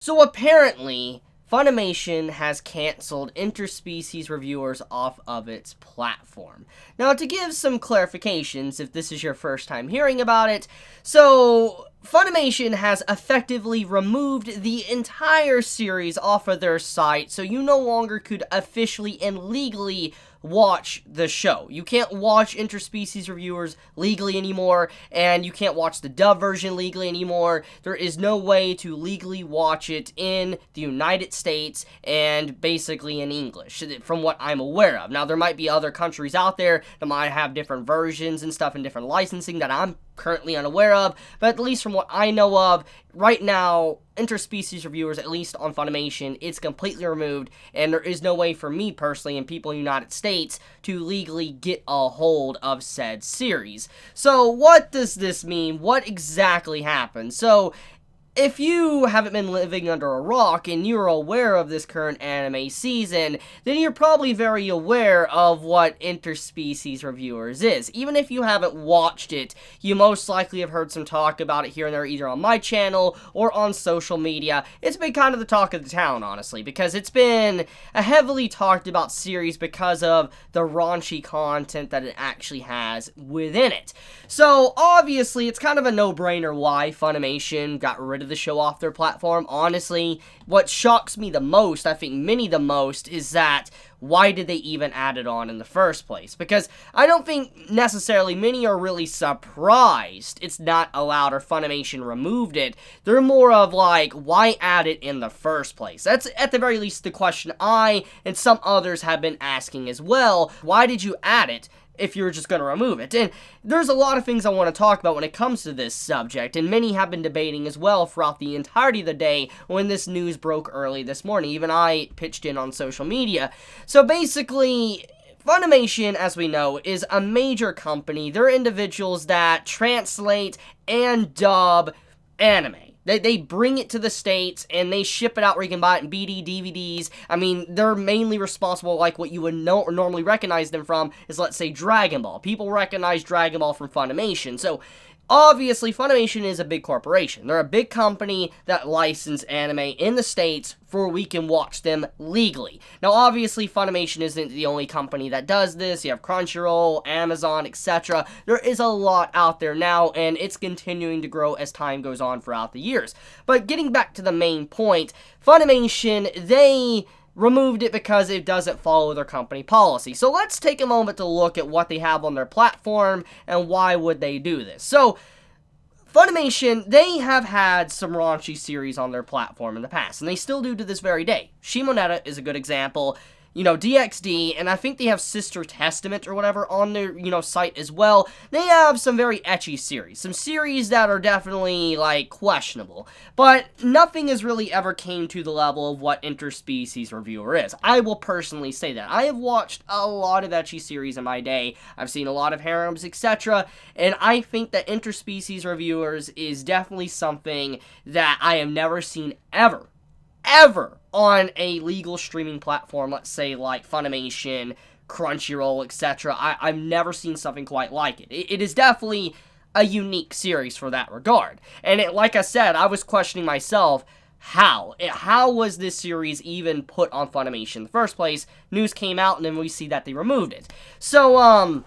So apparently, Funimation has canceled interspecies reviewers off of its platform. Now, to give some clarifications, if this is your first time hearing about it, so Funimation has effectively removed the entire series off of their site, so you no longer could officially and legally watch the show. You can't watch interspecies reviewers legally anymore, and you can't watch the dub version legally anymore. There is no way to legally watch it in the United States and basically in English, from what I'm aware of. Now, there might be other countries out there that might have different versions and stuff and different licensing that I'm currently unaware of, but at least from what I know of, right now, interspecies reviewers, at least on Funimation, it's completely removed, and there is no way for me personally and people in the United States to legally get a hold of said series. So what does this mean? What exactly happened? So if you haven't been living under a rock and you're aware of this current anime season, then you're probably very aware of what interspecies reviewers is. Even if you haven't watched it, you most likely have heard some talk about it here and there, either on my channel or on social media. It's been kind of the talk of the town, honestly, because it's been a heavily talked about series because of the raunchy content that it actually has within it. So obviously, it's kind of a no-brainer why Funimation got rid of the show off their platform. Honestly, what shocks me the most, I think many the most, is that why did they even add it on in the first place? Because I don't think necessarily many are really surprised it's not allowed or Funimation removed it. They're more of like, why add it in the first place? That's at the very least the question I and some others have been asking as well. Why did you add it if you're just going to remove it? And there's a lot of things I want to talk about when it comes to this subject, and many have been debating as well throughout the entirety of the day when this news broke early this morning. Even I pitched in on social media. So basically, Funimation, as we know, is a major company. They're individuals that translate and dub anime. They bring it to the States, and they ship it out where you can buy it in BD, DVDs. I mean, they're mainly responsible, like what you would know or normally recognize them from is, let's say, Dragon Ball. People recognize Dragon Ball from Funimation. So, obviously, Funimation is a big corporation. They're a big company that license anime in the States for we can watch them legally. Now, obviously, Funimation isn't the only company that does this. You have Crunchyroll, Amazon, etc. There is a lot out there now, and it's continuing to grow as time goes on throughout the years. But getting back to the main point, Funimation, they removed it because it doesn't follow their company policy. So let's take a moment to look at what they have on their platform and why would they do this. So Funimation, they have had some raunchy series on their platform in the past, and they still do to this very day. Shimonetta is a good example. You know, DXD, and I think they have Sister Testament or whatever on their, site as well. They have some very ecchi series. Some series that are definitely, questionable. But nothing has really ever came to the level of what interspecies reviewer is. I will personally say that. I have watched a lot of ecchi series in my day. I've seen a lot of harems, etc. And I think that interspecies reviewers is definitely something that I have never seen ever on a legal streaming platform, let's say like Funimation, Crunchyroll, etc. I've never seen something quite like it. It is definitely a unique series for that regard. And like I said, I was questioning myself, how was this series even put on Funimation in the first place? News came out and then we see that they removed it. So,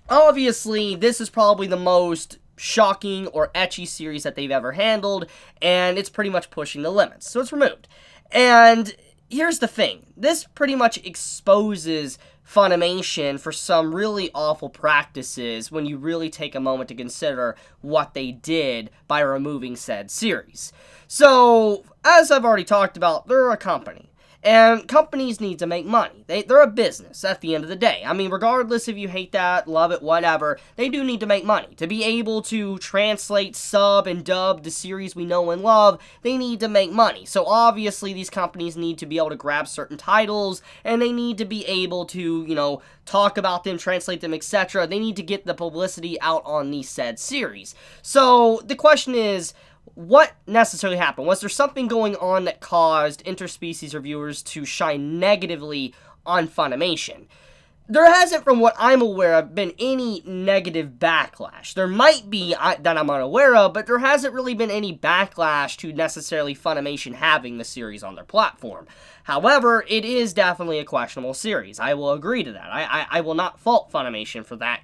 obviously, this is probably the most shocking or ecchi series that they've ever handled, and it's pretty much pushing the limits, so it's removed. And here's the thing, this pretty much exposes Funimation for some really awful practices when you really take a moment to consider what they did by removing said series. So, as I've already talked about, they're a company. And companies need to make money. They're a business at the end of the day. I mean, regardless if you hate that, love it, whatever, they do need to make money. To be able to translate, sub, and dub the series we know and love, they need to make money. So obviously, these companies need to be able to grab certain titles, and they need to be able to, talk about them, translate them, etc. They need to get the publicity out on these said series. So the question is, what necessarily happened? Was there something going on that caused interspecies reviewers to shine negatively on Funimation? there hasn't, from what I'm aware of, been any negative backlash. There might be that I'm unaware of, but there hasn't really been any backlash to necessarily Funimation having the series on their platform. However, it is definitely a questionable series. I will agree to that. I will not fault Funimation for that,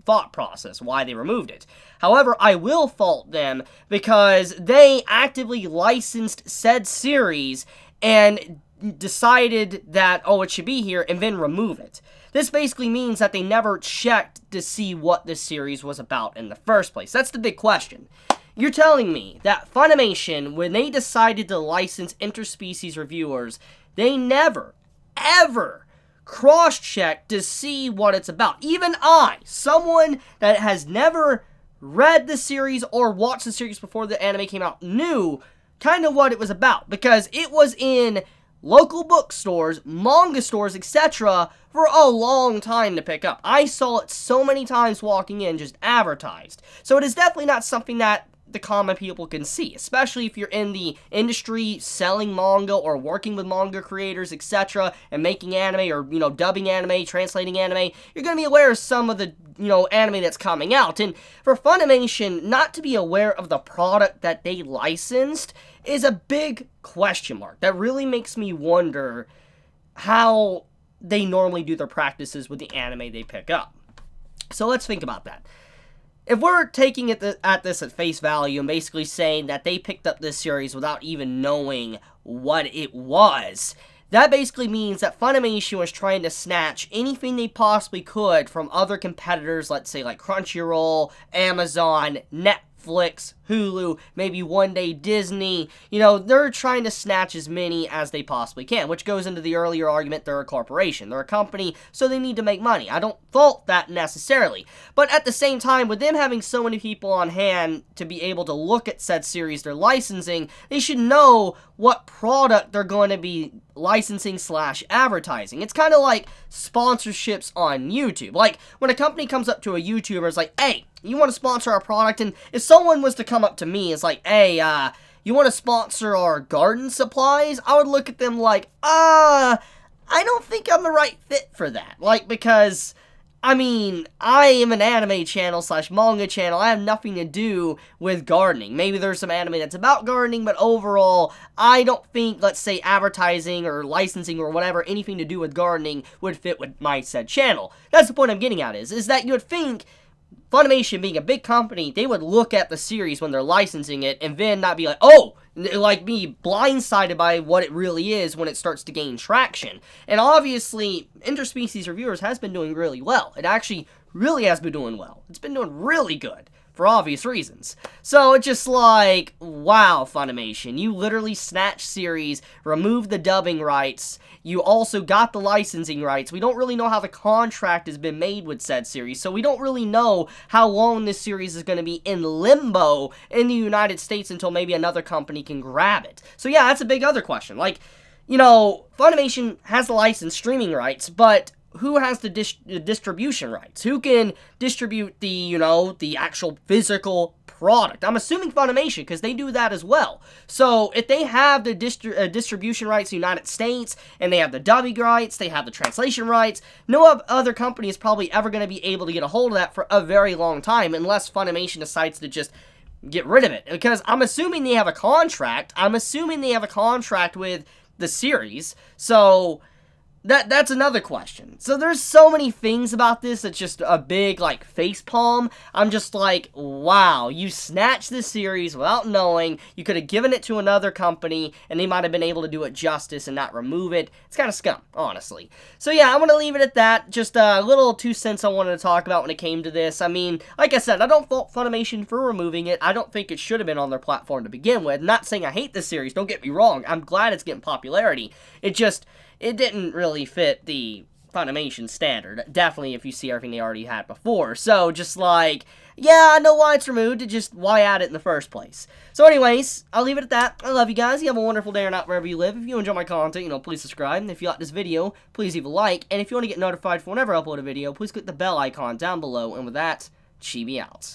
thought process, why they removed it. However, I will fault them because they actively licensed said series and decided that, oh, it should be here, and then remove it. This basically means that they never checked to see what this series was about in the first place. That's the big question. You're telling me that Funimation, when they decided to license interspecies reviewers, they never, ever cross-checked to see what it's about. Even I, someone that has never read the series or watched the series before the anime came out, knew kind of what it was about, because it was in local bookstores, manga stores, etc. for a long time to pick up. I saw it so many times walking in, just advertised. So it is definitely not something that the common people can see, especially if you're in the industry selling manga or working with manga creators, etc., and making anime or, dubbing anime, translating anime. You're going to be aware of some of the, anime that's coming out. And for Funimation not to be aware of the product that they licensed is a big question mark. That really makes me wonder how they normally do their practices with the anime they pick up. So let's think about that. If we're taking it at this at face value and basically saying that they picked up this series without even knowing what it was, that basically means that Funimation was trying to snatch anything they possibly could from other competitors, let's say like Crunchyroll, Amazon, Netflix, Hulu, maybe one day Disney. They're trying to snatch as many as they possibly can, which goes into the earlier argument they're a corporation. They're a company, so they need to make money. I don't fault that necessarily. But at the same time, with them having so many people on hand to be able to look at said series they're licensing, they should know what product they're going to be licensing / advertising. It's kind of like sponsorships on YouTube. Like, when a company comes up to a YouTuber, it's like, hey, you want to sponsor our product? And if someone was to come up to me, it's like, hey, you want to sponsor our garden supplies? I would look at them like, I don't think I'm the right fit for that. Because I am an anime channel / manga channel. I have nothing to do with gardening. Maybe there's some anime that's about gardening, but overall, I don't think, let's say, advertising or licensing or whatever, anything to do with gardening would fit with my said channel. That's the point I'm getting at is that you would think Funimation being a big company, they would look at the series when they're licensing it and then not be like, oh, like be blindsided by what it really is when it starts to gain traction. And obviously, interspecies reviewers has been doing really well. It actually really has been doing well. It's been doing really good, for obvious reasons. So it's just like, wow, Funimation, you literally snatched series, removed the dubbing rights, you also got the licensing rights. We don't really know how the contract has been made with said series, so we don't really know how long this series is going to be in limbo in the United States until maybe another company can grab it. So yeah, that's a big other question. Funimation has the license streaming rights, but who has the distribution rights? Who can distribute the, the actual physical product? I'm assuming Funimation, because they do that as well. So, if they have the distribution rights in the United States, and they have the dubbing rights, they have the translation rights, no other company is probably ever going to be able to get a hold of that for a very long time, unless Funimation decides to just get rid of it. Because I'm assuming they have a contract. I'm assuming they have a contract with the series. So that's another question. So there's so many things about this that's just a big, facepalm. I'm just like, wow, you snatched this series without knowing. You could have given it to another company, and they might have been able to do it justice and not remove it. It's kind of scum, honestly. So yeah, I'm going to leave it at that. Just a little 2 cents I wanted to talk about when it came to this. Like I said, I don't fault Funimation for removing it. I don't think it should have been on their platform to begin with. Not saying I hate this series, don't get me wrong. I'm glad it's getting popularity. It didn't really fit the Funimation standard. Definitely if you see everything they already had before. So, yeah, I know why it's removed. Why add it in the first place? So anyways, I'll leave it at that. I love you guys. You have a wonderful day or night wherever you live. If you enjoy my content, please subscribe. And if you like this video, please leave a like. And if you want to get notified for whenever I upload a video, please click the bell icon down below. And with that, Chibi out.